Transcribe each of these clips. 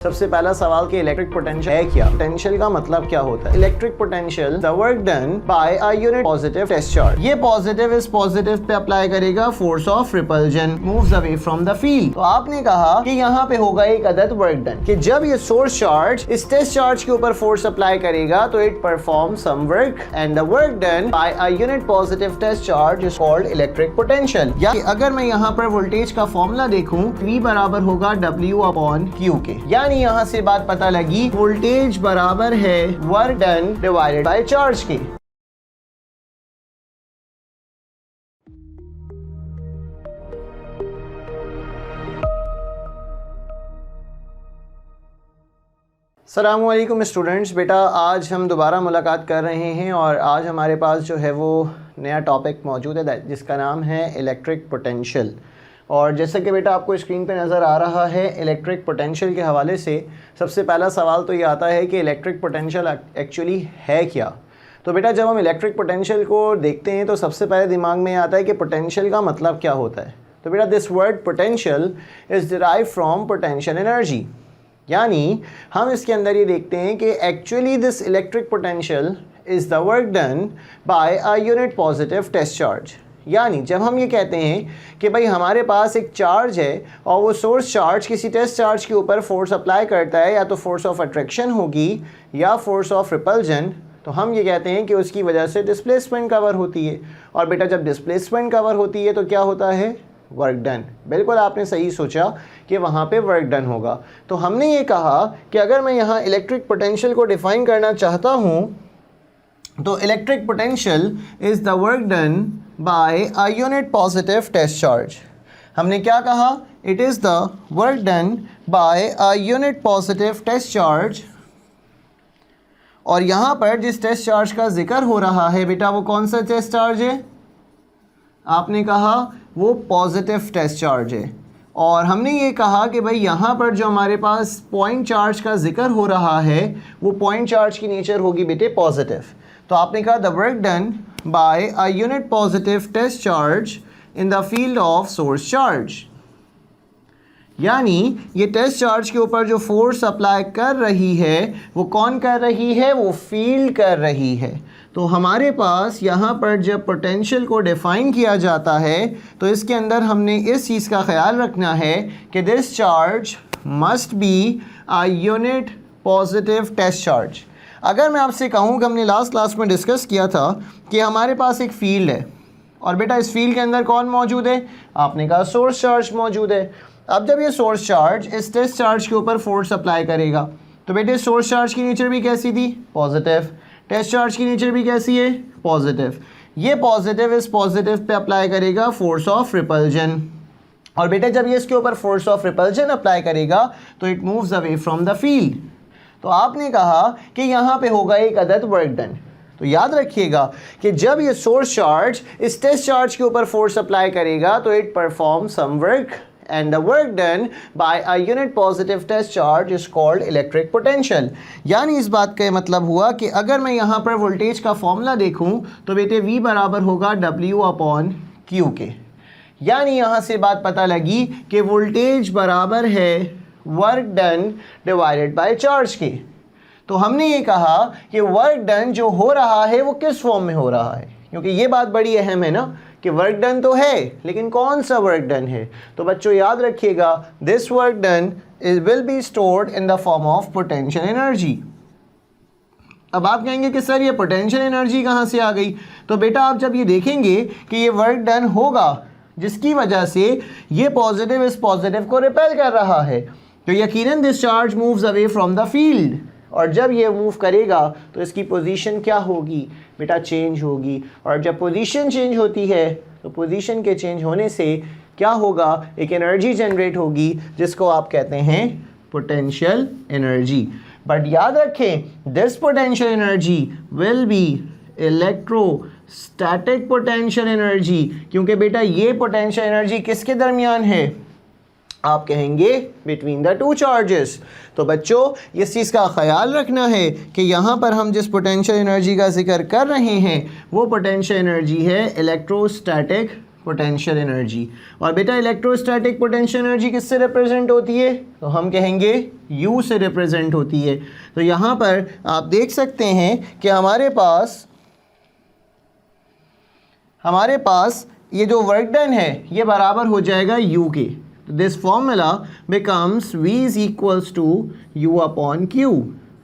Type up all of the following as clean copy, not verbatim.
सबसे पहला सवाल कि इलेक्ट्रिक पोटेंशियल है क्या। पोटेंशियल का मतलब क्या होता है। Electric potential the work done by a unit positive test charge. ये पॉजिटिव इस पॉजिटिव पे अप्लाई करेगा force of repulsion moves away from the field. तो आपने कहा कि यहाँ पे होगा एक अदद वर्क डन कि जब ये सोर्स चार्ज इस टेस्ट चार्ज के ऊपर फोर्स अप्लाई करेगा तो it perform some work and the work done by a unit positive test charge is called electric potential. या अगर मैं यहाँ पर वोल्टेज का फॉर्मूला देखूं, V बराबर होगा W/Q के। यानी यहाँ से बात पता लगी वोल्टेज बराबर है work done divided by charge के। अस्सलामुअलैकुम स्टूडेंट्स, बेटा आज हम दोबारा मुलाकात कर रहे हैं और आज हमारे पास जो है वो नया टॉपिक मौजूद है जिसका नाम है इलेक्ट्रिक पोटेंशियल। और जैसे कि बेटा आपको स्क्रीन पे नज़र आ रहा है, इलेक्ट्रिक पोटेंशियल के हवाले से सबसे पहला सवाल तो ये आता है कि इलेक्ट्रिक पोटेंशियल एक्चुअली है क्या। तो बेटा जब हम इलेक्ट्रिक पोटेंशियल को देखते हैं तो सबसे पहले दिमाग में आता है कि पोटेंशियल का मतलब क्या होता है। तो बेटा this word potential is derive from potential energy. यानी हम इसके अंदर ये देखते हैं कि actually this electric potential is the work done by a unit positive test charge. यानी जब हम ये कहते हैं कि भाई हमारे पास एक चार्ज है और वो सोर्स चार्ज किसी टेस्ट चार्ज के ऊपर फोर्स अप्लाई करता है, या तो फोर्स ऑफ अट्रैक्शन होगी या फोर्स ऑफ रिपल्जन, तो हम ये कहते हैं कि उसकी वजह से डिस्प्लेसमेंट कवर होती है। और बेटा जब डिस्प्लेसमेंट कवर होती है तो क्या होता है, वर्क डन। बिल्कुल आपने सही सोचा कि वहाँ पे वर्क डन होगा। तो हमने ये कहा कि अगर मैं यहाँ इलेक्ट्रिक पोटेंशियल को डिफ़ाइन करना चाहता हूँ तो electric potential is the work done by a unit positive test charge. हमने क्या कहा, it is the work done by a unit positive test charge. और यहाँ पर जिस टेस्ट चार्ज का जिक्र हो रहा है बेटा वो कौन सा टेस्ट चार्ज है, आपने कहा वो पॉजिटिव टेस्ट चार्ज है। और हमने ये कहा कि भाई यहाँ पर जो हमारे पास पॉइंट चार्ज का जिक्र हो रहा है वो पॉइंट चार्ज की नेचर होगी बेटे पॉजिटिव। तो आपने कहा the work done by a unit positive test charge in the field of source charge. यानी ये टेस्ट चार्ज के ऊपर जो फोर्स अप्लाई कर रही है वो कौन कर रही है, वो फील्ड कर रही है। तो हमारे पास यहाँ पर जब पोटेंशियल को डिफ़ाइन किया जाता है तो इसके अंदर हमने इस चीज़ का ख्याल रखना है कि this charge must be a unit positive test charge. अगर मैं आपसे कहूँ कि हमने लास्ट क्लास में डिस्कस किया था कि हमारे पास एक फ़ील्ड है और बेटा इस फील्ड के अंदर कौन मौजूद है, आपने कहा सोर्स चार्ज मौजूद है। अब जब ये सोर्स चार्ज इस टेस्ट चार्ज के ऊपर फोर्स अप्लाई करेगा तो बेटे सोर्स चार्ज की नेचर भी कैसी थी, पॉजिटिव। टेस्ट चार्ज की नेचर भी कैसी है, पॉजिटिव। ये पॉजिटिव इस पॉजिटिव पे अप्लाई करेगा फोर्स ऑफ रिपल्जन। और बेटे जब ये इसके ऊपर फोर्स ऑफ रिपल्जन अप्लाई करेगा तो it moves away from the field. तो आपने कहा कि यहाँ पे होगा एक अदद वर्क डन। तो याद रखिएगा कि जब ये सोर्स चार्ज इस टेस्ट चार्ज के ऊपर फोर्स अप्लाई करेगा तो it perform some work and the work done by a unit positive test charge is called electric potential। यानी इस बात का मतलब हुआ कि अगर मैं यहाँ पर वोल्टेज का फॉर्मूला देखूँ तो बेटे V बराबर होगा W/Q के। यानी यहाँ से बात पता लगी कि वोल्टेज बराबर है work done divided by charge के। तो हमने ये कहा कि वर्क डन जो हो रहा है वो किस फॉर्म में हो रहा है, क्योंकि ये बात बड़ी अहम है ना कि वर्क डन तो है लेकिन कौन सा वर्क डन है। तो बच्चों याद रखिएगा this work done will be stored in the form of potential energy. अब आप कहेंगे कि सर ये पोटेंशियल एनर्जी कहाँ से आ गई। तो बेटा आप जब ये देखेंगे कि ये वर्क डन होगा जिसकी वजह से ये पॉजिटिव इस पॉजिटिव को रिपेल कर रहा है तो यकीनन this charge moves away from the field. और जब ये मूव करेगा तो इसकी पोजीशन क्या होगी बेटा, चेंज होगी। और जब पोजीशन चेंज होती है तो पोजीशन के चेंज होने से क्या होगा, एक एनर्जी जनरेट होगी जिसको आप कहते हैं पोटेंशियल एनर्जी। बट याद रखें this potential energy will be electrostatic potential energy, क्योंकि बेटा ये पोटेंशियल एनर्जी किसके दरमियान है, आप कहेंगे बिटवीन द टू चार्जेस। तो बच्चों इस चीज़ का ख्याल रखना है कि यहाँ पर हम जिस पोटेंशियल एनर्जी का जिक्र कर रहे हैं वो पोटेंशियल एनर्जी है इलेक्ट्रोस्टैटिक पोटेंशियल एनर्जी। और बेटा इलेक्ट्रोस्टैटिक पोटेंशियल एनर्जी किससे रिप्रेजेंट होती है? तो हम कहेंगे U से रिप्रेजेंट होती है। तो यहाँ पर आप देख सकते हैं कि हमारे पास ये जो वर्क डन है ये बराबर हो जाएगा U के। तो this formula becomes V is equals to U upon Q।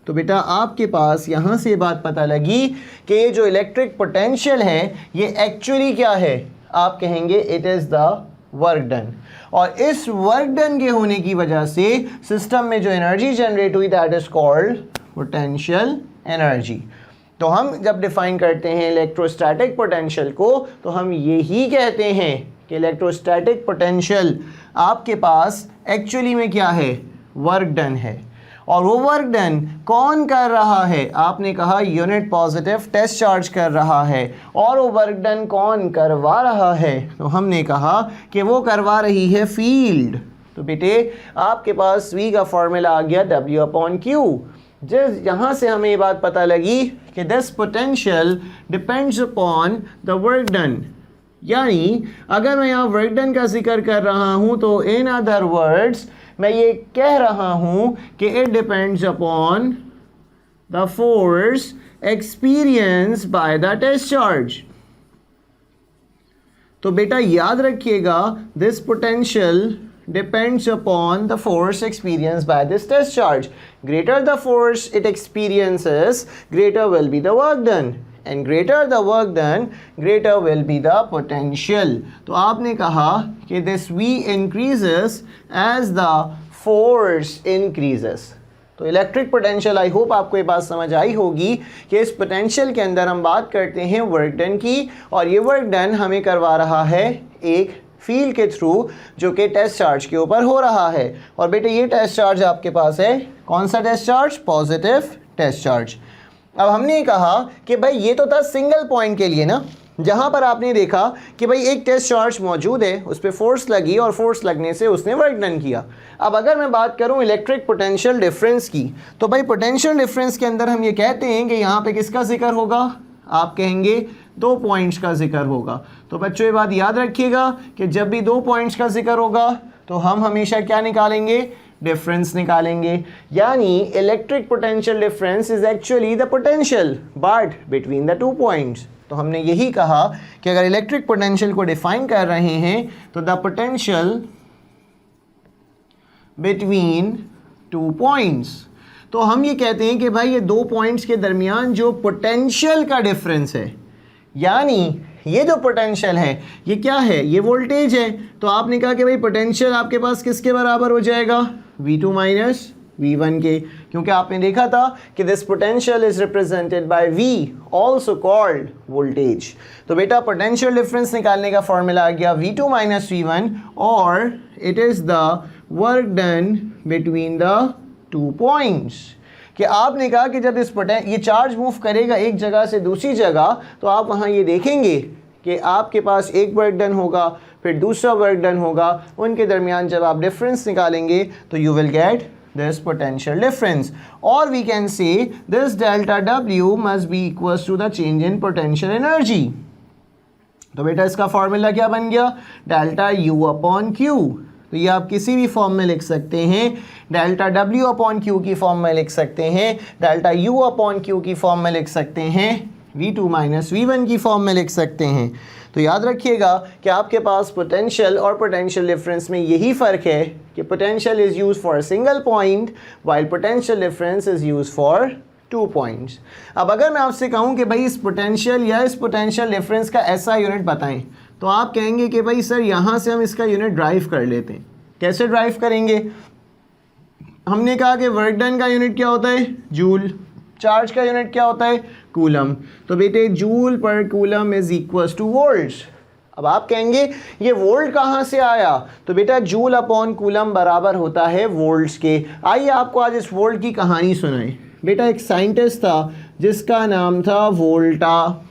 तो बेटा आपके पास यहाँ से बात पता लगी कि ये जो इलेक्ट्रिक पोटेंशियल है ये एक्चुअली क्या है? आप कहेंगे it is the work done. और इस वर्क डन के होने की वजह से सिस्टम में जो एनर्जी जनरेट हुई that is called potential energy. तो हम जब डिफाइन करते हैं इलेक्ट्रोस्टैटिक पोटेंशियल को तो हम यही कहते हैं कि इलेक्ट्रोस्टैटिक पोटेंशियल आपके पास एक्चुअली में क्या है? वर्क डन है। और वो वर्क डन कौन कर रहा है? आपने कहा यूनिट पॉजिटिव टेस्ट चार्ज कर रहा है। और वो वर्क डन कौन करवा रहा है? तो हमने कहा कि वो करवा रही है फील्ड। तो बेटे आपके पास V का फॉर्मूला आ गया W अपॉन Q। जिस यहाँ से हमें ये बात पता लगी कि this potential depends upon the work done. यानी अगर मैं यहाँ वर्क डन का जिक्र कर रहा हूँ तो इन अदर वर्ड्स मैं ये कह रहा हूँ कि it depends upon the force experience by the test charge. तो बेटा याद रखिएगा this potential depends upon the force experienced by this test charge. Greater the force it experiences, greater will be the work done. And greater the work done, greater will be the potential. तो आपने कहा कि this V increases as the force increases. तो electric potential I hope आपको ये बात समझ आई होगी कि इस पोटेंशियल के अंदर हम बात करते हैं वर्क डन की। और ये वर्क डन हमें करवा रहा है एक फील्ड के थ्रू जो कि टेस्ट चार्ज के ऊपर हो रहा है। और बेटे ये टेस्ट चार्ज आपके पास है कौन सा test charge? Positive test charge. अब हमने कहा कि भाई ये तो था सिंगल पॉइंट के लिए ना, जहाँ पर आपने देखा कि भाई एक टेस्ट चार्ज मौजूद है, उस पर फोर्स लगी और फोर्स लगने से उसने वर्क डन किया। अब अगर मैं बात करूँ इलेक्ट्रिक पोटेंशियल डिफरेंस की तो भाई पोटेंशियल डिफरेंस के अंदर हम ये कहते हैं कि यहाँ पे किसका जिक्र होगा? आप कहेंगे 2 पॉइंट्स का जिक्र होगा। तो बच्चों ये बात याद रखिएगा कि जब भी 2 पॉइंट्स का जिक्र होगा तो हम हमेशा क्या निकालेंगे? डिफरेंस निकालेंगे। यानी electric potential difference is actually the potential but between the 2 points. तो हमने यही कहा कि अगर इलेक्ट्रिक पोटेंशियल को डिफाइन कर रहे हैं तो द पोटेंशियल बिटवीन 2 पॉइंट्स। तो हम ये कहते हैं कि भाई ये 2 पॉइंट्स के दरमियान जो पोटेंशियल का डिफरेंस है, यानी ये जो पोटेंशियल है ये क्या है? ये वोल्टेज है। तो आपने कहा कि भाई पोटेंशियल आपके पास किसके बराबर हो जाएगा? V2 माइनस V1 के, क्योंकि आपने देखा था कि this potential is represented by V also called voltage. तो बेटा पोटेंशियल डिफरेंस निकालने का फॉर्मूला आ गया V2 माइनस V1 और it is the work done between the 2 points. कि आपने कहा कि जब ये चार्ज मूव करेगा एक जगह से दूसरी जगह तो आप वहाँ ये देखेंगे कि आपके पास एक वर्क डन होगा फिर दूसरा वर्क डन होगा, उनके दरमियान जब आप डिफरेंस निकालेंगे तो you will get this potential difference. और we can say this delta W must be equals to the change in potential energy. तो बेटा इसका फॉर्मूला क्या बन गया? Delta U upon Q। तो ये आप किसी भी फॉर्म में लिख सकते हैं, डेल्टा W अपॉन Q की फॉर्म में लिख सकते हैं, डेल्टा U अपॉन Q की फॉर्म में लिख सकते हैं, V2 माइनस V1 की फॉर्म में लिख सकते हैं। तो याद रखिएगा कि आपके पास पोटेंशियल और पोटेंशियल डिफरेंस में यही फ़र्क है कि potential is use for single point while potential difference is use for 2 points. अब अगर मैं आपसे कहूँ कि भाई इस पोटेंशियल या इस पोटेंशियल डिफरेंस का ऐसा यूनिट बताएं तो आप कहेंगे कि भाई सर यहाँ से हम इसका यूनिट ड्राइव कर लेते हैं। कैसे ड्राइव करेंगे? हमने कहा कि वर्क डन का यूनिट क्या होता है? जूल। चार्ज का यूनिट क्या होता है? कूलम। तो बेटे जूल पर coulomb is equals two volts. अब आप कहेंगे ये वोल्ट कहाँ से आया? तो बेटा जूल अपॉन कूलम बराबर होता है वोल्ट्स के। आइए आपको आज इस वोल्ट की कहानी सुनाएं। बेटा एक साइंटिस्ट था जिसका नाम था वोल्टा।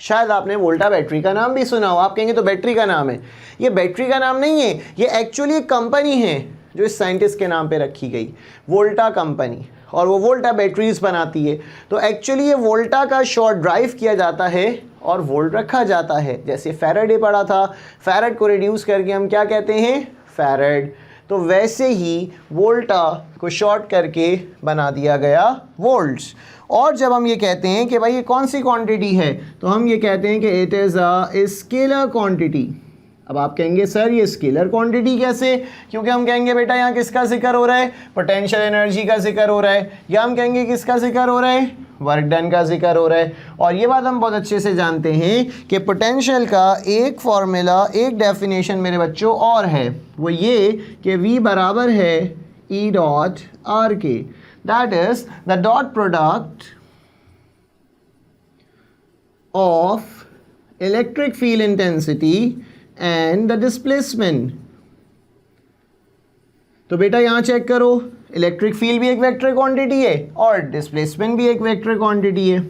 शायद आपने वोल्टा बैटरी का नाम भी सुना हो। आप कहेंगे तो बैटरी का नाम है। ये बैटरी का नाम नहीं है, ये एक्चुअली एक कंपनी है जो इस साइंटिस्ट के नाम पे रखी गई, वोल्टा कंपनी, और वो वोल्टा बैटरीज बनाती है। तो एक्चुअली ये वोल्टा का शॉर्ट ड्राइव किया जाता है और वोल्ट रखा जाता है। जैसे फैराडे पढ़ा था, फैराड को रिड्यूस करके हम क्या कहते हैं, फैराड। तो वैसे ही वोल्टा को शॉर्ट करके बना दिया गया वोल्ट्स। और जब हम ये कहते हैं कि भाई ये कौन सी क्वांटिटी है, तो हम ये कहते हैं कि it is a scalar quantity. अब आप कहेंगे सर ये स्केलर क्वांटिटी कैसे, क्योंकि हम कहेंगे बेटा यहाँ किसका जिक्र हो रहा है, पोटेंशियल एनर्जी का जिक्र हो रहा है, या हम कहेंगे किसका जिक्र हो रहा है, वर्क डन का जिक्र हो रहा है। और ये बात हम बहुत अच्छे से जानते हैं कि पोटेंशियल का एक फॉर्मूला, एक डेफिनेशन मेरे बच्चों और है, वो ये कि V बराबर है E डॉट आर के, that is the dot product of electric field intensity and the displacement. तो बेटा यहाँ चेक करो, इलेक्ट्रिक फील्ड भी एक वेक्टर क्वांटिटी है और डिस्प्लेसमेंट भी एक वेक्टर क्वांटिटी है।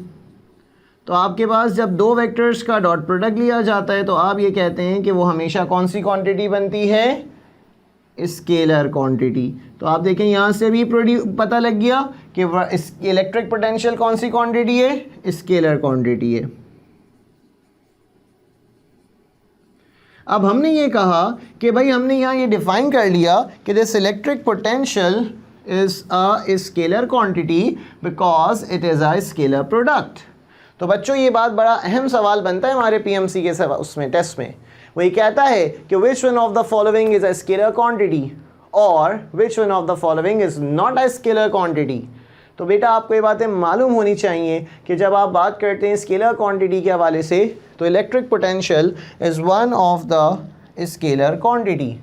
तो आपके पास जब दो वेक्टर्स का डॉट प्रोडक्ट लिया जाता है तो आप ये कहते हैं कि वो हमेशा कौन सी क्वांटिटी बनती है, स्केलर क्वांटिटी। तो आप देखें यहाँ से भी पता लग गया कि इलेक्ट्रिक पोटेंशियल कौन सी क्वांटिटी है, स्केलर क्वांटिटी है। अब हमने ये कहा कि भाई हमने यहाँ ये डिफाइन कर लिया कि this electric potential is a scalar quantity because it is a scalar product. तो बच्चों ये बात बड़ा अहम सवाल बनता है हमारे पीएमसी के उसमें टेस्ट में। वो ये कहता है कि which one of the following is a scalar quantity और which one of the following is not a scalar quantity. तो बेटा आपको ये बातें मालूम होनी चाहिए कि जब आप बात करते हैं स्केलर क्वांटिटी के हवाले से तो electric potential is one of the scalar quantity.